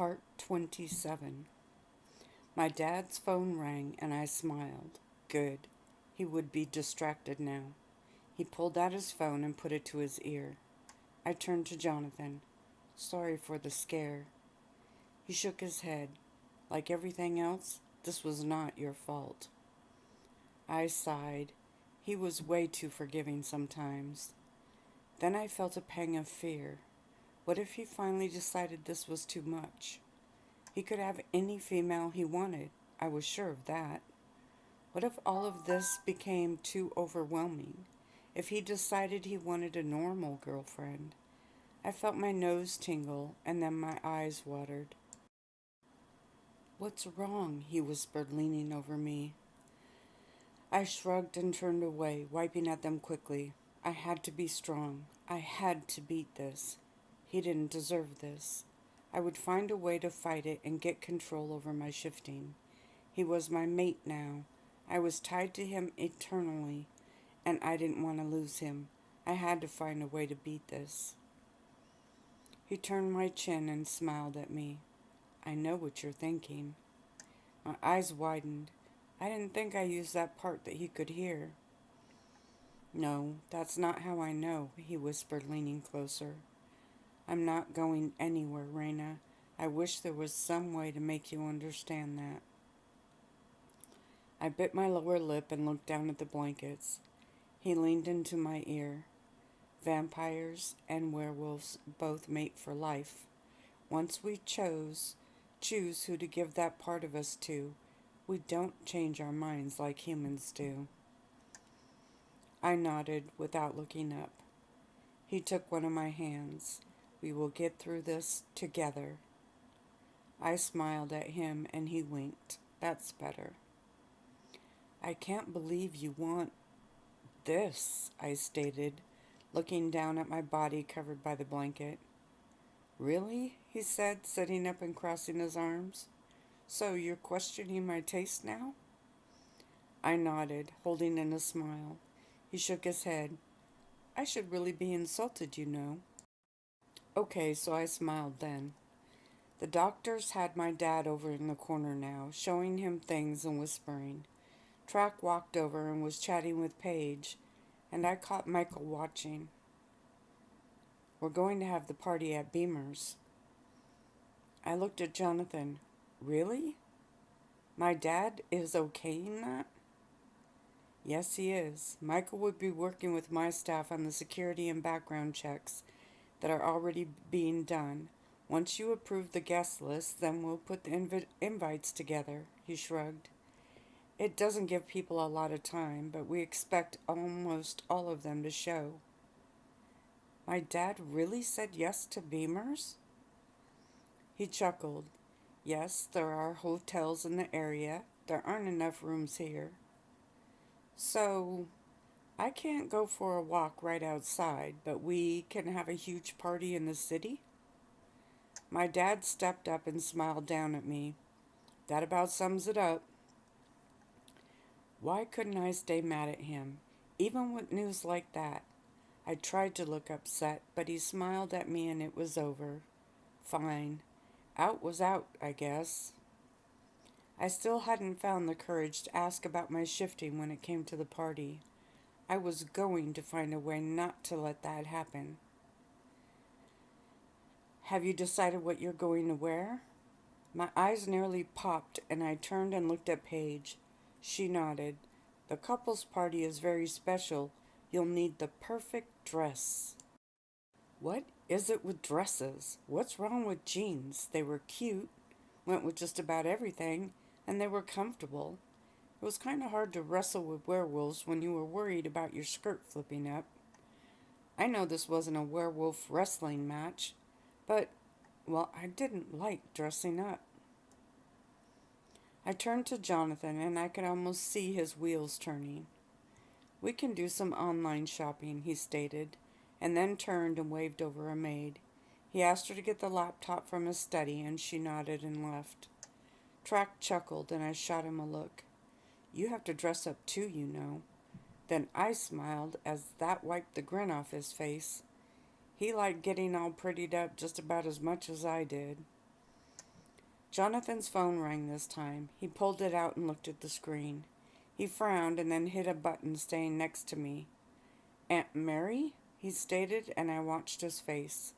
Part 27. My dad's phone rang and I smiled. Good. He would be distracted now. He pulled out his phone and put it to his ear. I turned to Jonathan. Sorry for the scare. He shook his head. Like everything else, this was not your fault. I sighed. He was way too forgiving sometimes. Then I felt a pang of fear. What if he finally decided this was too much? He could have any female he wanted. I was sure of that. What if all of this became too overwhelming? If he decided he wanted a normal girlfriend? I felt my nose tingle and then my eyes watered. What's wrong? He whispered, leaning over me. I shrugged and turned away, wiping at them quickly. I had to be strong. I had to beat this. He didn't deserve this. I would find a way to fight it and get control over my shifting. He was my mate now. I was tied to him eternally, and I didn't want to lose him. I had to find a way to beat this. He turned my chin and smiled at me. I know what you're thinking. My eyes widened. I didn't think I used that part that he could hear. No, that's not how I know, he whispered, leaning closer. I'm not going anywhere, Reina. I wish there was some way to make you understand that. I bit my lower lip and looked down at the blankets. He leaned into my ear. Vampires and werewolves both mate for life. Once we choose who to give that part of us to, we don't change our minds like humans do. I nodded without looking up. He took one of my hands. We will get through this together. I smiled at him and he winked. That's better. I can't believe you want this, I stated, looking down at my body covered by the blanket. Really? He said, sitting up and crossing his arms. So you're questioning my taste now? I nodded, holding in a smile. He shook his head. I should really be insulted, you know. Okay, so I smiled then. The doctors had my dad over in the corner now, showing him things and whispering. Track walked over and was chatting with Paige, and I caught Michael watching. We're going to have the party at Beamer's. I looked at Jonathan. Really? My dad is okaying that? Yes, he is. Michael would be working with my staff on the security and background checks that are already being done. Once you approve the guest list, then we'll put the invites together, he shrugged. It doesn't give people a lot of time, but we expect almost all of them to show. My dad really said yes to Beamer's? He chuckled. Yes, there are hotels in the area. There aren't enough rooms here. So, I can't go for a walk right outside, but we can have a huge party in the city? My dad stepped up and smiled down at me. That about sums it up. Why couldn't I stay mad at him, even with news like that? I tried to look upset, but he smiled at me and it was over. Fine. Out was out, I guess. I still hadn't found the courage to ask about my shifting when it came to the party. I was going to find a way not to let that happen. Have you decided what you're going to wear? My eyes nearly popped and I turned and looked at Paige. She nodded. The couple's party is very special. You'll need the perfect dress. What is it with dresses? What's wrong with jeans? They were cute, went with just about everything, and they were comfortable. It was kind of hard to wrestle with werewolves when you were worried about your skirt flipping up. I know this wasn't a werewolf wrestling match, but, well, I didn't like dressing up. I turned to Jonathan and I could almost see his wheels turning. We can do some online shopping, he stated, and then turned and waved over a maid. He asked her to get the laptop from his study and she nodded and left. Track chuckled and I shot him a look. You have to dress up too, you know. Then I smiled as that wiped the grin off his face. He liked getting all prettied up just about as much as I did. Jonathan's phone rang this time. He pulled it out and looked at the screen. He frowned and then hit a button staying next to me. "Aunt Mary?" he stated, and I watched his face.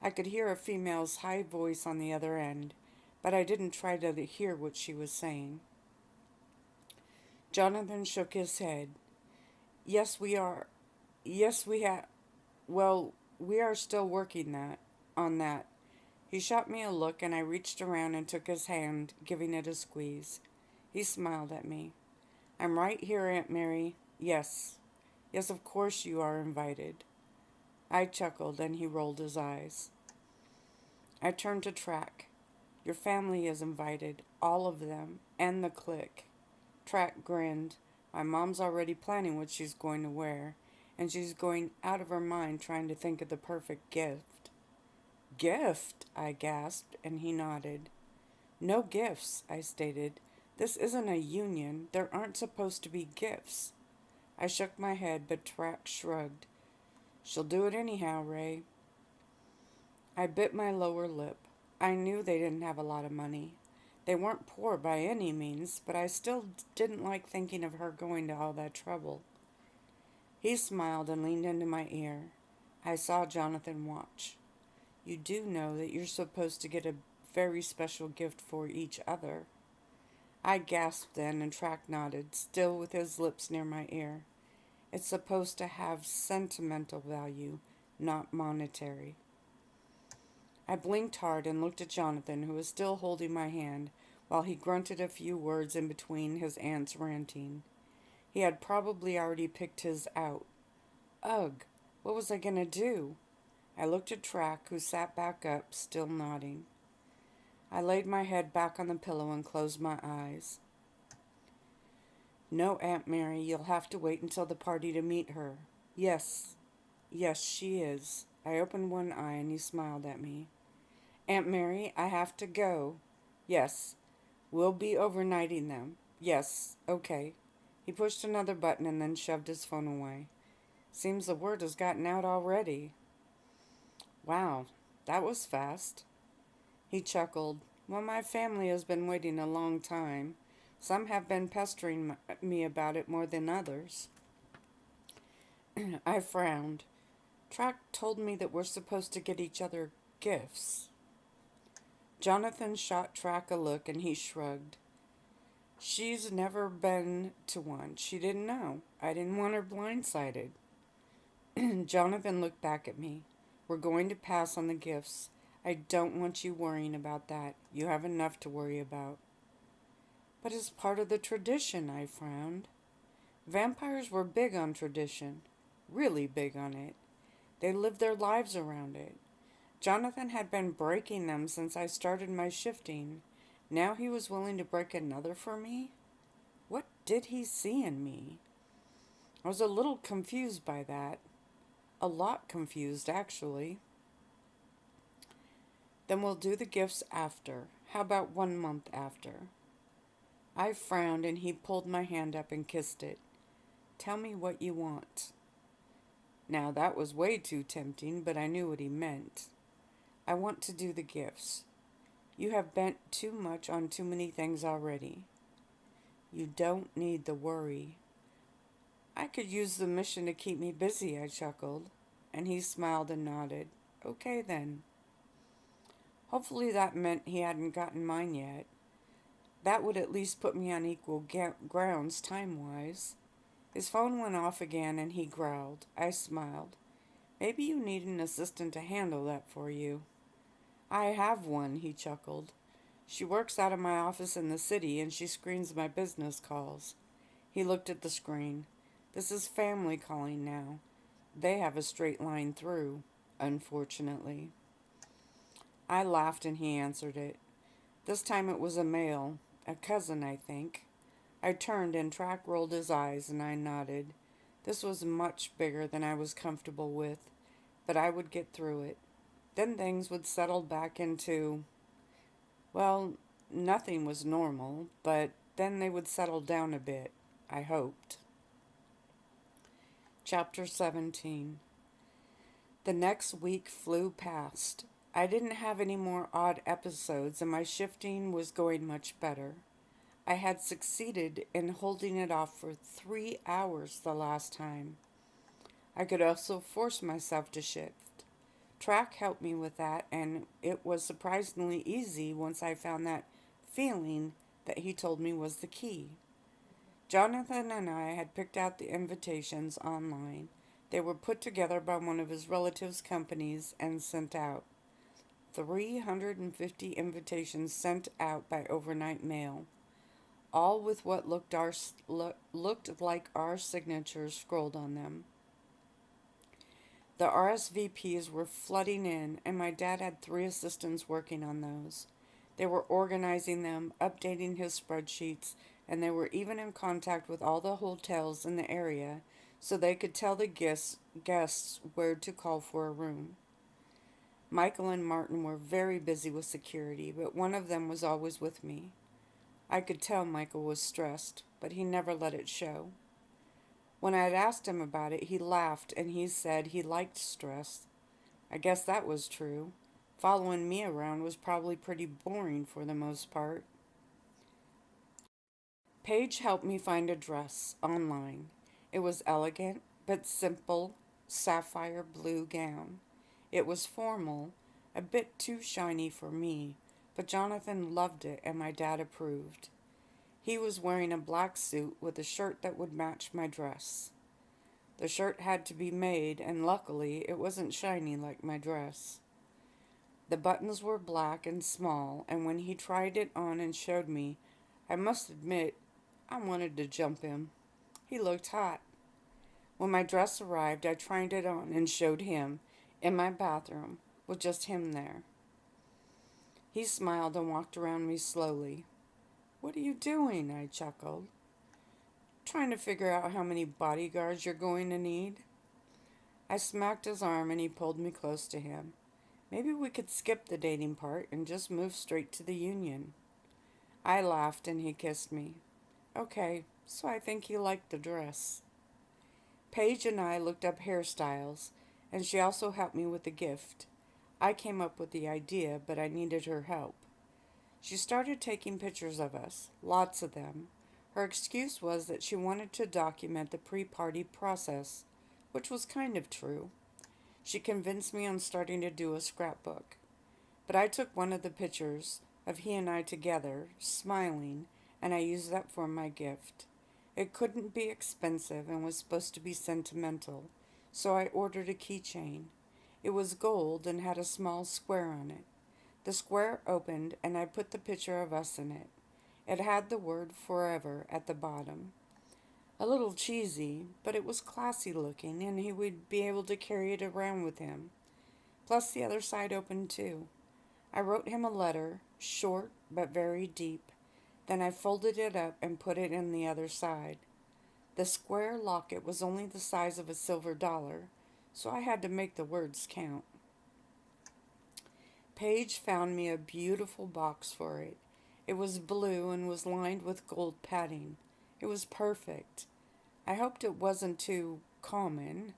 I could hear a female's high voice on the other end, but I didn't try to hear what she was saying. Jonathan shook his head. "Yes, we are. Yes, we have. Well, we are still working on that." He shot me a look, and I reached around and took his hand, giving it a squeeze. He smiled at me. "I'm right here, Aunt Mary. Yes. Yes, of course you are invited." I chuckled, and he rolled his eyes. I turned to Track. "Your family is invited, all of them, and the clique." Track grinned. "My mom's already planning what she's going to wear, and she's going out of her mind trying to think of the perfect gift." "Gift?" I gasped, and he nodded. "No gifts," I stated. "This isn't a union. There aren't supposed to be gifts." I shook my head, but Track shrugged. "She'll do it anyhow, Ray." I bit my lower lip. I knew they didn't have a lot of money. They weren't poor by any means, but I still didn't like thinking of her going to all that trouble. He smiled and leaned into my ear. I saw Jonathan watch. "You do know that you're supposed to get a very special gift for each other." I gasped then, and Track nodded, still with his lips near my ear. "It's supposed to have sentimental value, not monetary." I blinked hard and looked at Jonathan, who was still holding my hand, while he grunted a few words in between his aunt's ranting. He had probably already picked his out. Ugh, what was I going to do? I looked at Track, who sat back up, still nodding. I laid my head back on the pillow and closed my eyes. "No, Aunt Mary, you'll have to wait until the party to meet her." Yes, she is." I opened one eye and he smiled at me. "Aunt Mary, I have to go." "Yes, we'll be overnighting them." "Yes, okay." He pushed another button and then shoved his phone away. "Seems the word has gotten out already." "Wow, that was fast." He chuckled. "Well, my family has been waiting a long time. Some have been pestering me about it more than others." I frowned. "Track told me that we're supposed to get each other gifts." Jonathan shot Track a look and he shrugged. "She's never been to one. She didn't know. I didn't want her blindsided." Jonathan looked back at me. "We're going to pass on the gifts. I don't want you worrying about that. You have enough to worry about." "But it's part of the tradition," I frowned. Vampires were big on tradition. Really big on it. They lived their lives around it. Jonathan had been breaking them since I started my shifting. Now he was willing to break another for me? What did he see in me? I was a little confused by that. A lot confused, actually. "Then we'll do the gifts after. How about 1 month after?" I frowned and he pulled my hand up and kissed it. "Tell me what you want." Now that was way too tempting, but I knew what he meant. "I want to do the gifts. You have bent too much on too many things already." "You don't need the worry." "I could use the mission to keep me busy," I chuckled, and he smiled and nodded. "Okay then." Hopefully that meant he hadn't gotten mine yet. That would at least put me on equal grounds time-wise. His phone went off again and he growled. I smiled. "Maybe you need an assistant to handle that for you." "I have one," he chuckled. "She works out of my office in the city and she screens my business calls." He looked at the screen. "This is family calling now. They have a straight line through, unfortunately." I laughed and he answered it. This time it was a male, a cousin, I think. I turned and Track rolled his eyes and I nodded. This was much bigger than I was comfortable with, but I would get through it. Then things would settle back into, well, nothing was normal, but then they would settle down a bit, I hoped. Chapter 17. The next week flew past. I didn't have any more odd episodes, and my shifting was going much better. I had succeeded in holding it off for 3 hours the last time. I could also force myself to shift. Track helped me with that, and it was surprisingly easy once I found that feeling that he told me was the key. Jonathan and I had picked out the invitations online. They were put together by one of his relatives' companies and sent out. 350 invitations sent out by overnight mail, all with what looked like our signatures scrolled on them. The RSVPs were flooding in, and my dad had 3 assistants working on those. They were organizing them, updating his spreadsheets, and they were even in contact with all the hotels in the area so they could tell the guests where to call for a room. Michael and Martin were very busy with security, but one of them was always with me. I could tell Michael was stressed, but he never let it show. When I had asked him about it, he laughed and he said he liked stress. I guess that was true. Following me around was probably pretty boring for the most part. Paige helped me find a dress online. It was elegant but simple, sapphire blue gown. It was formal, a bit too shiny for me, but Jonathan loved it and my dad approved. He was wearing a black suit with a shirt that would match my dress. The shirt had to be made, and luckily it wasn't shiny like my dress. The buttons were black and small, and when he tried it on and showed me, I must admit I wanted to jump him. He looked hot. When my dress arrived, I tried it on and showed him in my bathroom with just him there. He smiled and walked around me slowly. "What are you doing?" I chuckled. "Trying to figure out how many bodyguards you're going to need." I smacked his arm and he pulled me close to him. "Maybe we could skip the dating part and just move straight to the union." I laughed and he kissed me. Okay, so I think he liked the dress. Paige and I looked up hairstyles, and she also helped me with the gift. I came up with the idea, but I needed her help. She started taking pictures of us, lots of them. Her excuse was that she wanted to document the pre-party process, which was kind of true. She convinced me on starting to do a scrapbook. But I took one of the pictures of he and I together, smiling, and I used that for my gift. It couldn't be expensive and was supposed to be sentimental, so I ordered a keychain. It was gold and had a small square on it. The square opened and I put the picture of us in it. It had the word forever at the bottom. A little cheesy, but it was classy looking and he would be able to carry it around with him. Plus the other side opened too. I wrote him a letter, short but very deep. Then I folded it up and put it in the other side. The square locket was only the size of a silver dollar, so I had to make the words count. Paige found me a beautiful box for it. It was blue and was lined with gold padding. It was perfect. I hoped it wasn't too common.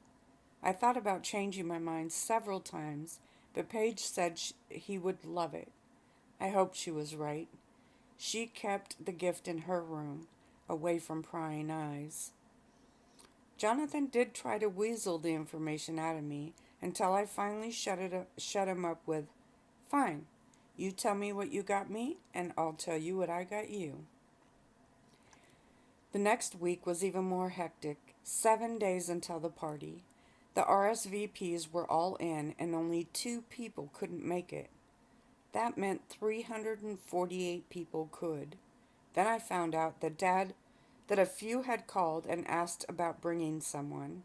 I thought about changing my mind several times, but Paige said he would love it. I hoped she was right. She kept the gift in her room, away from prying eyes. Jonathan did try to weasel the information out of me until I finally shut him up with, "Fine, you tell me what you got me, and I'll tell you what I got you." The next week was even more hectic, 7 days until the party. The RSVPs were all in, and only 2 people couldn't make it. That meant 348 people could. Then I found out that a few had called and asked about bringing someone.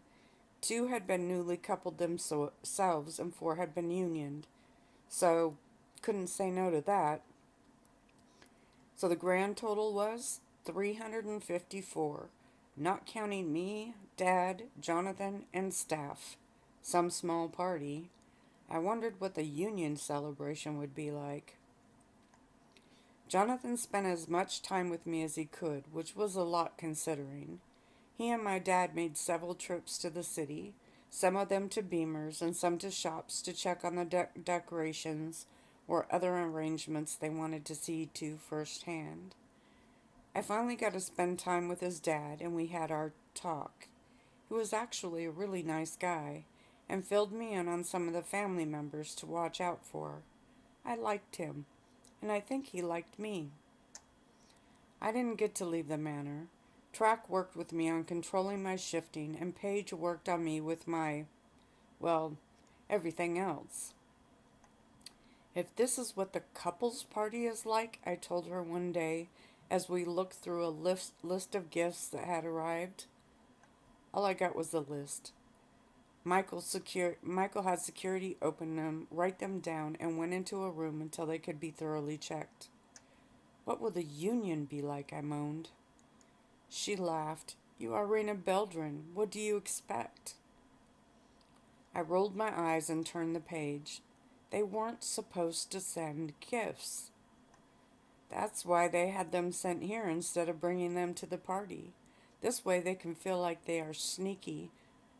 2 had been newly coupled themselves and 4 had been unioned. So, couldn't say no to that. So the grand total was 354, not counting me, Dad, Jonathan, and staff. Some small party. I wondered what the union celebration would be like. Jonathan spent as much time with me as he could, which was a lot considering. He and my dad made several trips to the city. some of them to Beamers and some to shops to check on the decorations or other arrangements they wanted to see to firsthand. I finally got to spend time with his dad, and we had our talk. He was actually a really nice guy and filled me in on some of the family members to watch out for. I liked him, and I think he liked me. I didn't get to leave the manor. Track worked with me on controlling my shifting, and Paige worked on me with my, well, everything else. If this is what the couples party is like, I told her one day as we looked through a list of gifts that had arrived. All I got was the list. Michael had security open them, write them down, and went into a room until they could be thoroughly checked. What will the union be like? I moaned. She laughed. You are Reina Beldrin. What do you expect? I rolled my eyes and turned the page. They weren't supposed to send gifts. That's why they had them sent here instead of bringing them to the party. This way they can feel like they are sneaky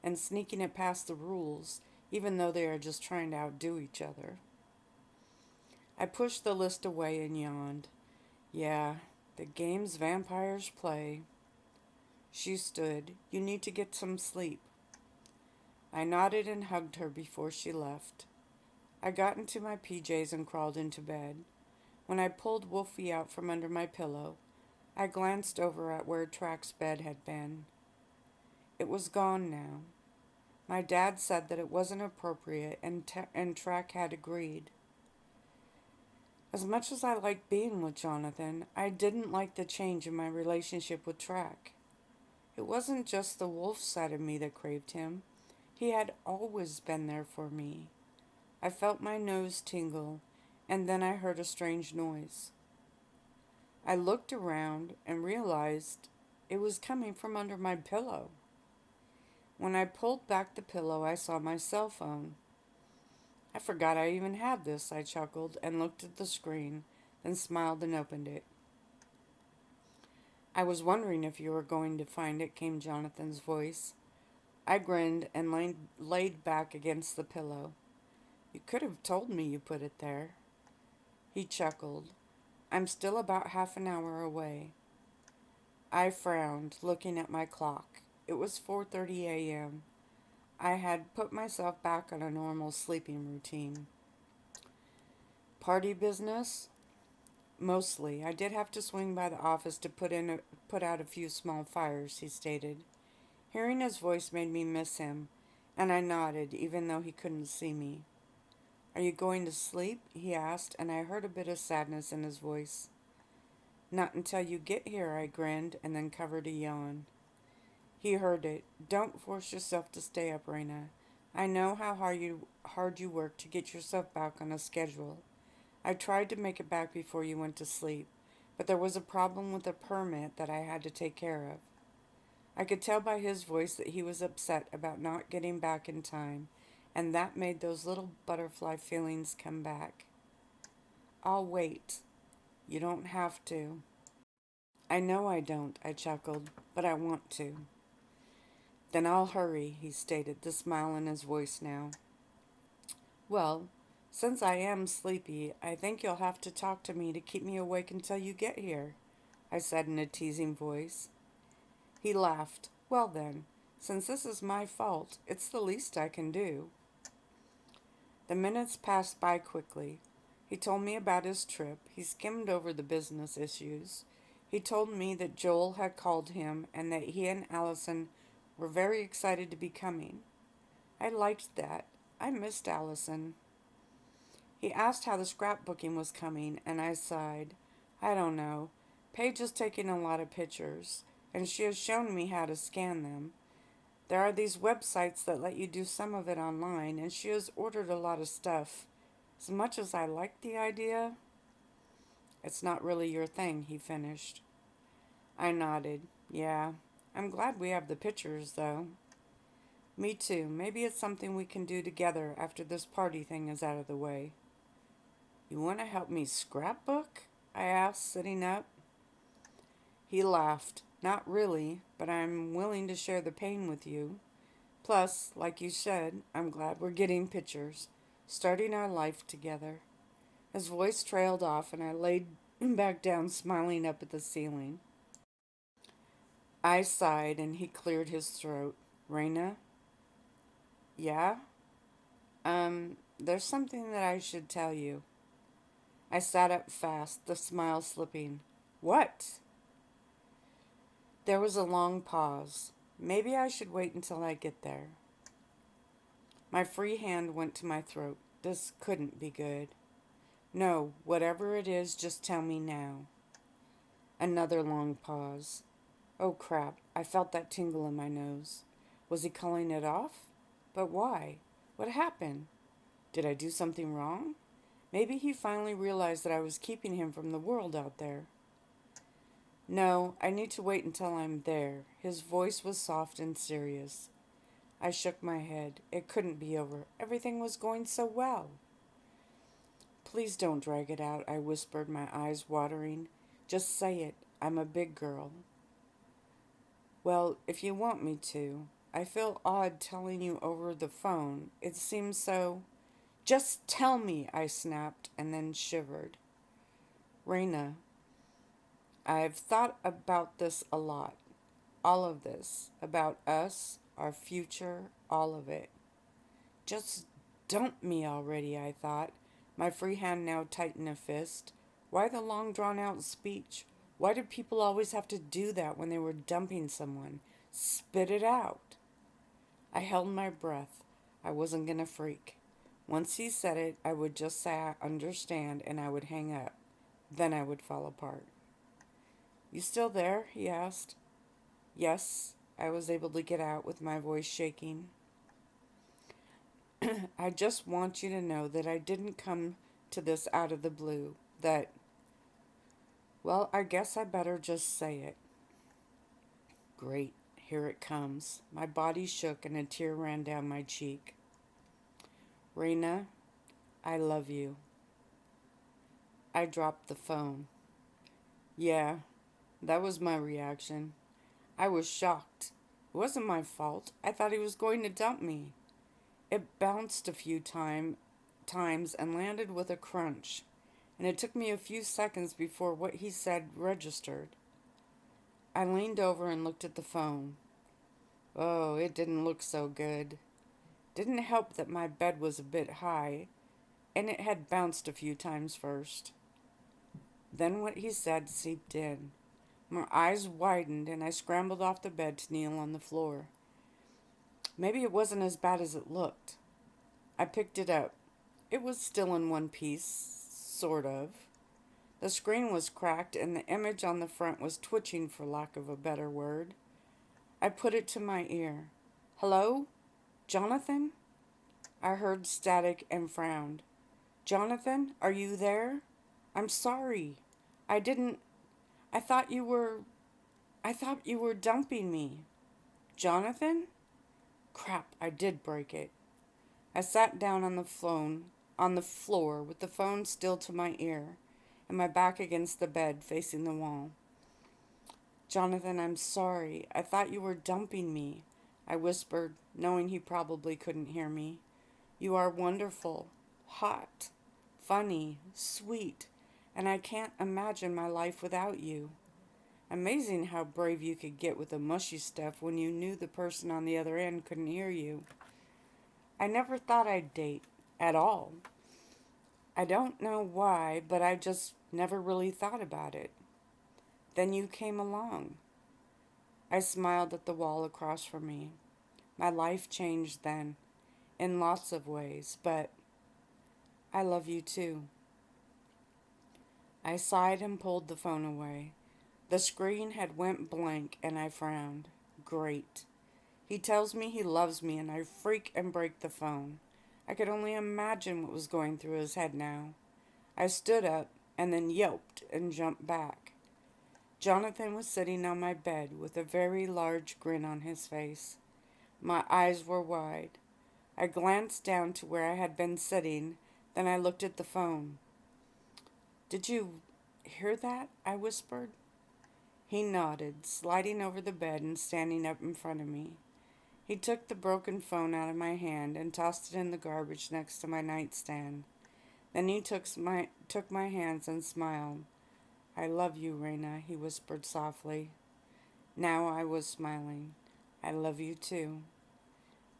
and sneaking it past the rules, even though they are just trying to outdo each other. I pushed the list away and yawned. Yeah, the games vampires play. She stood. You need to get some sleep. I nodded and hugged her before she left. I got into my PJs and crawled into bed. When I pulled Wolfie out from under my pillow, I glanced over at where Track's bed had been. It was gone now. My dad said that it wasn't appropriate, and Track had agreed. As much as I liked being with Jonathan, I didn't like the change in my relationship with Track. It wasn't just the wolf side of me that craved him. He had always been there for me. I felt my nose tingle, and then I heard a strange noise. I looked around and realized it was coming from under my pillow. When I pulled back the pillow, I saw my cell phone. I forgot I even had this, I chuckled and looked at the screen, then smiled and opened it. I was wondering if you were going to find it, came Jonathan's voice. I grinned and laid back against the pillow. You could have told me you put it there. He chuckled. I'm still about half an hour away. I frowned, looking at my clock. It was 4:30 a.m. I had put myself back on a normal sleeping routine. Party business? Mostly. I did have to swing by the office to put out a few small fires, he stated. Hearing his voice made me miss him, and I nodded, even though he couldn't see me. Are you going to sleep? He asked, and I heard a bit of sadness in his voice. Not until you get here, I grinned, and then covered a yawn. He heard it. Don't force yourself to stay up, Reina. I know how hard you work to get yourself back on a schedule. I tried to make it back before you went to sleep, but there was a problem with a permit that I had to take care of. I could tell by his voice that he was upset about not getting back in time, and that made those little butterfly feelings come back. I'll wait. You don't have to. I know I don't, I chuckled, but I want to. Then I'll hurry, he stated, the smile in his voice now. Well, since I am sleepy, I think you'll have to talk to me to keep me awake until you get here, I said in a teasing voice. He laughed. Well then, since this is my fault, it's the least I can do. The minutes passed by quickly. He told me about his trip. He skimmed over the business issues. He told me that Joel had called him and that he and Allison were very excited to be coming. I liked that. I missed Allison. He asked how the scrapbooking was coming, and I sighed. I don't know. Paige is taking a lot of pictures, and she has shown me how to scan them. There are these websites that let you do some of it online, and she has ordered a lot of stuff. As much as I like the idea, it's not really your thing, he finished. I nodded. Yeah, I'm glad we have the pictures, though. Me too. Maybe it's something we can do together after this party thing is out of the way. You want to help me scrapbook? I asked, sitting up. He laughed. Not really, but I'm willing to share the pain with you. Plus, like you said, I'm glad we're getting pictures, starting our life together. His voice trailed off, and I laid back down, smiling up at the ceiling. I sighed, and he cleared his throat. Reina? Yeah? There's something that I should tell you. I sat up fast, the smile slipping. What? There was a long pause. Maybe I should wait until I get there. My free hand went to my throat. This couldn't be good. No, whatever it is, just tell me now. Another long pause. Oh crap, I felt that tingle in my nose. Was he calling it off? But why? What happened? Did I do something wrong? Maybe he finally realized that I was keeping him from the world out there. No, I need to wait until I'm there. His voice was soft and serious. I shook my head. It couldn't be over. Everything was going so well. Please don't drag it out, I whispered, my eyes watering. Just say it. I'm a big girl. Well, if you want me to. I feel odd telling you over the phone. It seems so... Just tell me, I snapped, and then shivered. Reina, I've thought about this a lot. All of this. About us, our future, all of it. Just dump me already, I thought. My free hand now tightened a fist. Why the long drawn out speech? Why did people always have to do that when they were dumping someone? Spit it out. I held my breath. I wasn't gonna freak. Once he said it, I would just say I understand and I would hang up. Then I would fall apart. You still there? He asked. Yes, I was able to get out with my voice shaking. I just want you to know that I didn't come to this out of the blue. That, well, I guess I better just say it. Great, here it comes. My body shook and a tear ran down my cheek. Reina, I love you. I dropped the phone. Yeah, that was my reaction. I was shocked. It wasn't my fault. I thought he was going to dump me. It bounced a few times and landed with a crunch, and it took me a few seconds before what he said registered. I leaned over and looked at the phone. Oh, it didn't look so good. Didn't help that my bed was a bit high, and it had bounced a few times first. Then what he said seeped in. My eyes widened, and I scrambled off the bed to kneel on the floor. Maybe it wasn't as bad as it looked. I picked it up. It was still in one piece, sort of. The screen was cracked, and the image on the front was twitching, for lack of a better word. I put it to my ear. Hello? Jonathan? I heard static and frowned. Jonathan, are you there? I'm sorry. I thought you were dumping me. Jonathan? Crap, I did break it. I sat down on the floor with the phone still to my ear and my back against the bed facing the wall. Jonathan, I'm sorry. I thought you were dumping me, I whispered, knowing he probably couldn't hear me. You are wonderful, hot, funny, sweet, and I can't imagine my life without you. Amazing how brave you could get with the mushy stuff when you knew the person on the other end couldn't hear you. I never thought I'd date, at all. I don't know why, but I just never really thought about it. Then you came along. I smiled at the wall across from me. My life changed then, in lots of ways, but I love you too. I sighed and pulled the phone away. The screen had went blank and I frowned. Great. He tells me he loves me and I freak and break the phone. I could only imagine what was going through his head now. I stood up and then yelped and jumped back. Jonathan was sitting on my bed with a very large grin on his face. My eyes were wide. I glanced down to where I had been sitting, then I looked at the phone. Did you hear that? I whispered. He nodded, sliding over the bed and standing up in front of me. He took the broken phone out of my hand and tossed it in the garbage next to my nightstand. Then he took my hands and smiled. "I love you, Reina," he whispered softly. Now I was smiling. "I love you too."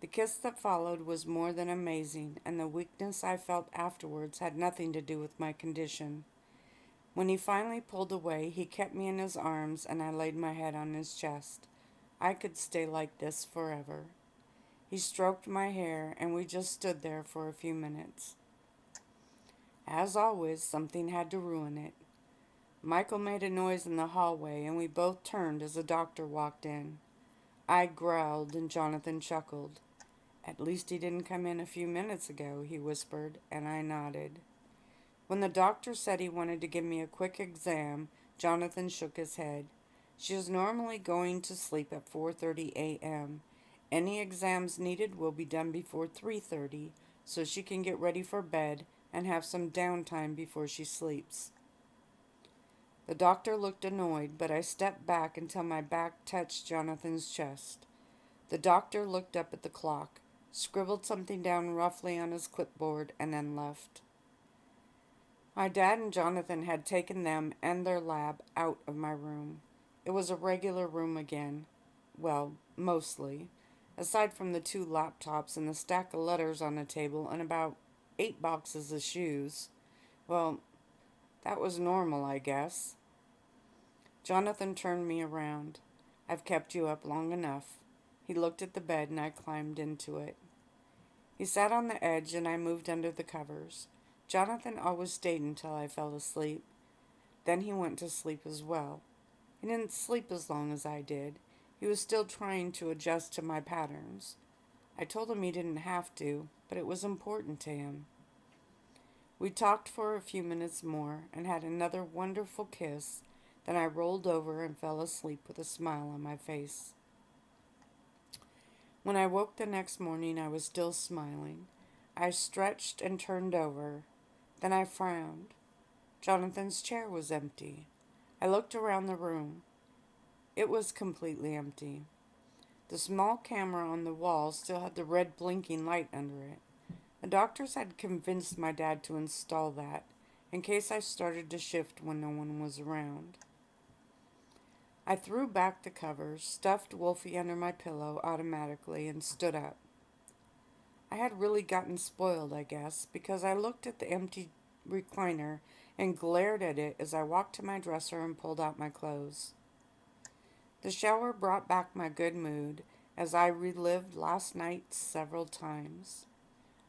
The kiss that followed was more than amazing, and the weakness I felt afterwards had nothing to do with my condition. When he finally pulled away, he kept me in his arms, and I laid my head on his chest. I could stay like this forever. He stroked my hair, and we just stood there for a few minutes. As always, something had to ruin it. Michael made a noise in the hallway, and we both turned as the doctor walked in. I growled, and Jonathan chuckled. "At least he didn't come in a few minutes ago," he whispered, and I nodded. When the doctor said he wanted to give me a quick exam, Jonathan shook his head. "She is normally going to sleep at 4:30 a.m. Any exams needed will be done before 3:30, so she can get ready for bed and have some downtime before she sleeps." The doctor looked annoyed, but I stepped back until my back touched Jonathan's chest. The doctor looked up at the clock, scribbled something down roughly on his clipboard, and then left. My dad and Jonathan had taken them and their lab out of my room. It was a regular room again. Well, mostly. Aside from the 2 laptops and the stack of letters on the table and about 8 boxes of shoes. Well, that was normal, I guess. Jonathan turned me around. "I've kept you up long enough." He looked at the bed and I climbed into it. He sat on the edge and I moved under the covers. Jonathan always stayed until I fell asleep. Then he went to sleep as well. He didn't sleep as long as I did. He was still trying to adjust to my patterns. I told him he didn't have to, but it was important to him. We talked for a few minutes more and had another wonderful kiss. Then I rolled over and fell asleep with a smile on my face. When I woke the next morning, I was still smiling. I stretched and turned over. Then I frowned. Jonathan's chair was empty. I looked around the room. It was completely empty. The small camera on the wall still had the red blinking light under it. The doctors had convinced my dad to install that, in case I started to shift when no one was around. I threw back the covers, stuffed Wolfie under my pillow automatically, and stood up. I had really gotten spoiled, I guess, because I looked at the empty recliner and glared at it as I walked to my dresser and pulled out my clothes. The shower brought back my good mood as I relived last night several times.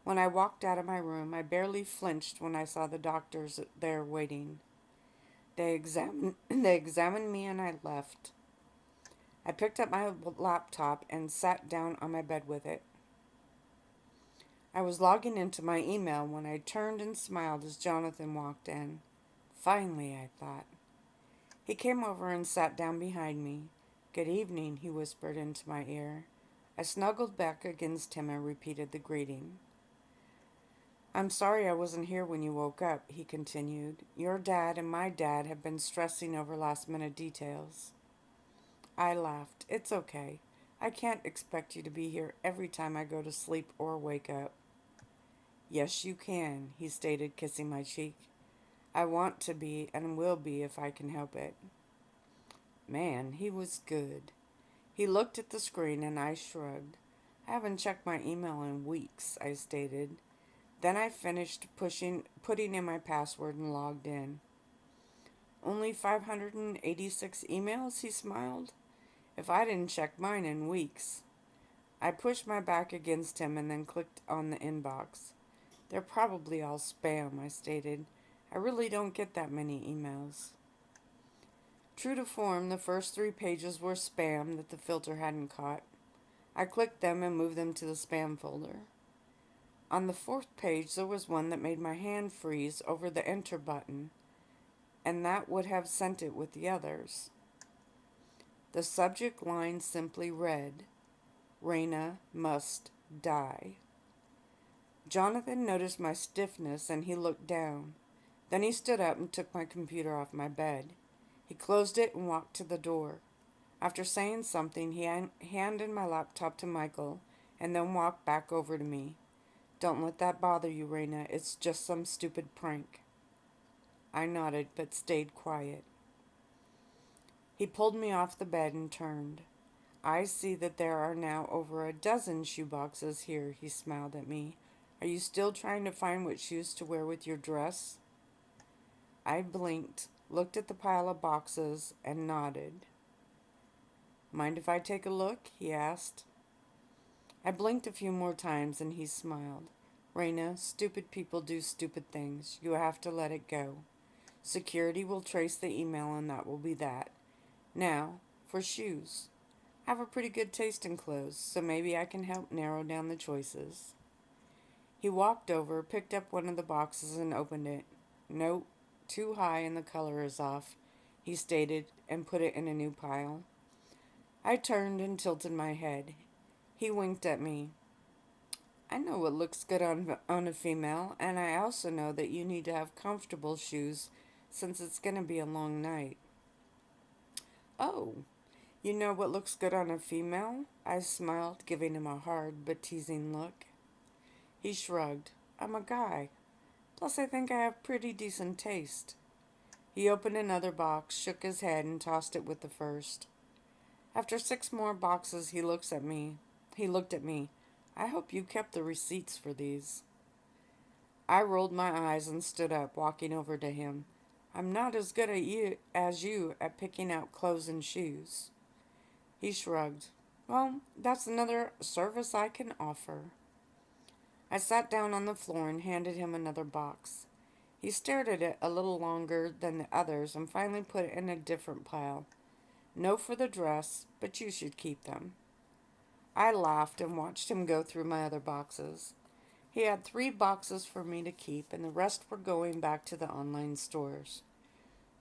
When I walked out of my room, I barely flinched when I saw the doctors there waiting. They examined me and I left. I picked up my laptop and sat down on my bed with it. I was logging into my email when I turned and smiled as Jonathan walked in. Finally, I thought. He came over and sat down behind me. "Good evening," he whispered into my ear. I snuggled back against him and repeated the greeting. "I'm sorry I wasn't here when you woke up," he continued. "Your dad and my dad have been stressing over last-minute details." I laughed. "It's okay. I can't expect you to be here every time I go to sleep or wake up." "Yes, you can," he stated, kissing my cheek. "I want to be and will be if I can help it." Man, he was good. He looked at the screen and I shrugged. "I haven't checked my email in weeks," I stated. Then I finished putting in my password and logged in. "Only 586 emails?" he smiled. "If I didn't check mine in weeks." I pushed my back against him and then clicked on the inbox. "They're probably all spam," I stated. "I really don't get that many emails." True to form, the first 3 pages were spam that the filter hadn't caught. I clicked them and moved them to the spam folder. On the 4th page, there was one that made my hand freeze over the enter button, and that would have sent it with the others. The subject line simply read, "Reina must die." Jonathan noticed my stiffness and he looked down. Then he stood up and took my computer off my bed. He closed it and walked to the door. After saying something, handed my laptop to Michael and then walked back over to me. Don't let that bother you, Reina. It's just some stupid prank. I nodded but stayed quiet. He pulled me off the bed and turned. I see that there are now over a dozen shoeboxes here, he smiled at me. Are you still trying to find what shoes to wear with your dress? I blinked, looked at the pile of boxes, and nodded. Mind if I take a look? He asked. I blinked a few more times and he smiled. Reina, stupid people do stupid things. You have to let it go. Security will trace the email and that will be that. Now, for shoes. I have a pretty good taste in clothes, so maybe I can help narrow down the choices. He walked over, picked up one of the boxes and opened it. Nope, too high and the color is off, he stated, and put it in a new pile. I turned and tilted my head. He winked at me. I know what looks good on a female, and I also know that you need to have comfortable shoes since it's going to be a long night. Oh, you know what looks good on a female? I smiled, giving him a hard but teasing look. He shrugged. I'm a guy. Plus, I think I have pretty decent taste. He opened another box, shook his head, and tossed it with the first. After 6 more boxes, he looked at me. I hope you kept the receipts for these. I rolled my eyes and stood up, walking over to him. I'm not as good as you at picking out clothes and shoes. He shrugged. Well, that's another service I can offer. I sat down on the floor and handed him another box. He stared at it a little longer than the others and finally put it in a different pile. No for the dress, but you should keep them. I laughed and watched him go through my other boxes. He had 3 boxes for me to keep, and the rest were going back to the online stores.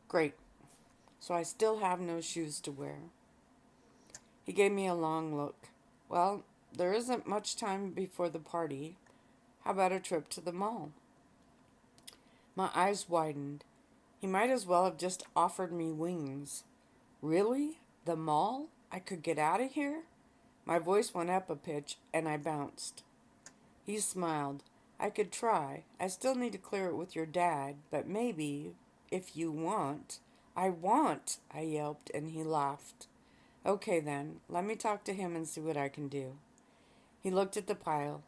Great. So I still have no shoes to wear. He gave me a long look. Well, there isn't much time before the party. How about a trip to the mall? My eyes widened. He might as well have just offered me wings. Really? The mall? I could get out of here? My voice went up a pitch, and I bounced. He smiled. I could try. I still need to clear it with your dad, but maybe, if you want. I want, I yelped, and he laughed. Okay then, let me talk to him and see what I can do. He looked at the pile.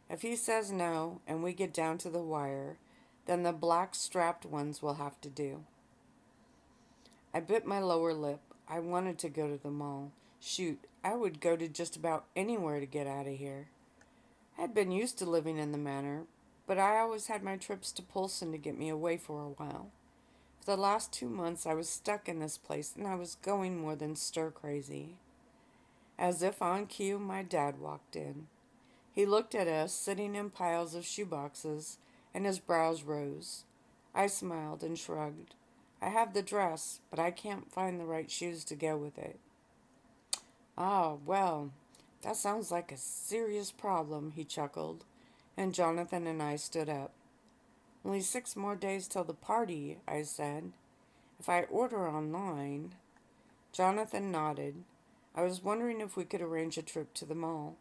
If he says no, and we get down to the wire, then the black strapped ones will have to do. I bit my lower lip. I wanted to go to the mall. Shoot, I would go to just about anywhere to get out of here. I had been used to living in the manor, but I always had my trips to Polson to get me away for a while. For the last 2 months I was stuck in this place, and I was going more than stir crazy. As if on cue, my dad walked in. He looked at us, sitting in piles of shoeboxes, and his brows rose. I smiled and shrugged. I have the dress, but I can't find the right shoes to go with it. Ah, well, that sounds like a serious problem, he chuckled, and Jonathan and I stood up. Only 6 more days till the party, I said. If I order online. Jonathan nodded. I was wondering if we could arrange a trip to the mall.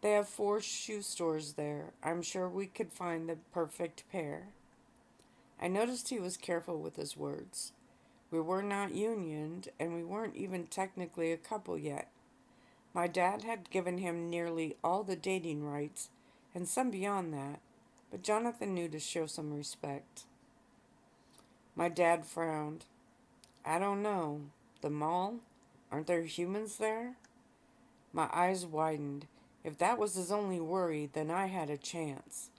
They have 4 shoe stores there. I'm sure we could find the perfect pair. I noticed he was careful with his words. We were not unioned, and we weren't even technically a couple yet. My dad had given him nearly all the dating rights, and some beyond that, but Jonathan knew to show some respect. My dad frowned. I don't know. The mall? Aren't there humans there? My eyes widened. If that was his only worry, then I had a chance.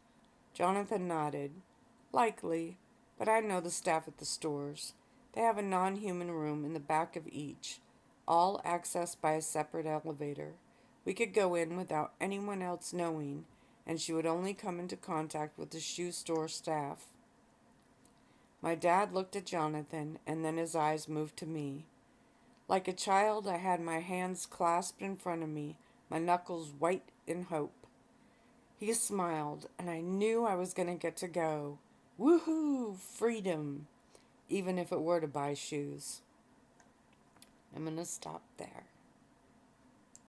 Jonathan nodded. Likely, but I know the staff at the stores. They have a non-human room in the back of each, all accessed by a separate elevator. We could go in without anyone else knowing, and she would only come into contact with the shoe store staff. My dad looked at Jonathan, and then his eyes moved to me. Like a child, I had my hands clasped in front of me, my knuckles white in hope. He smiled, and I knew I was going to get to go. Woohoo! Freedom! Even if it were to buy shoes. I'm going to stop there.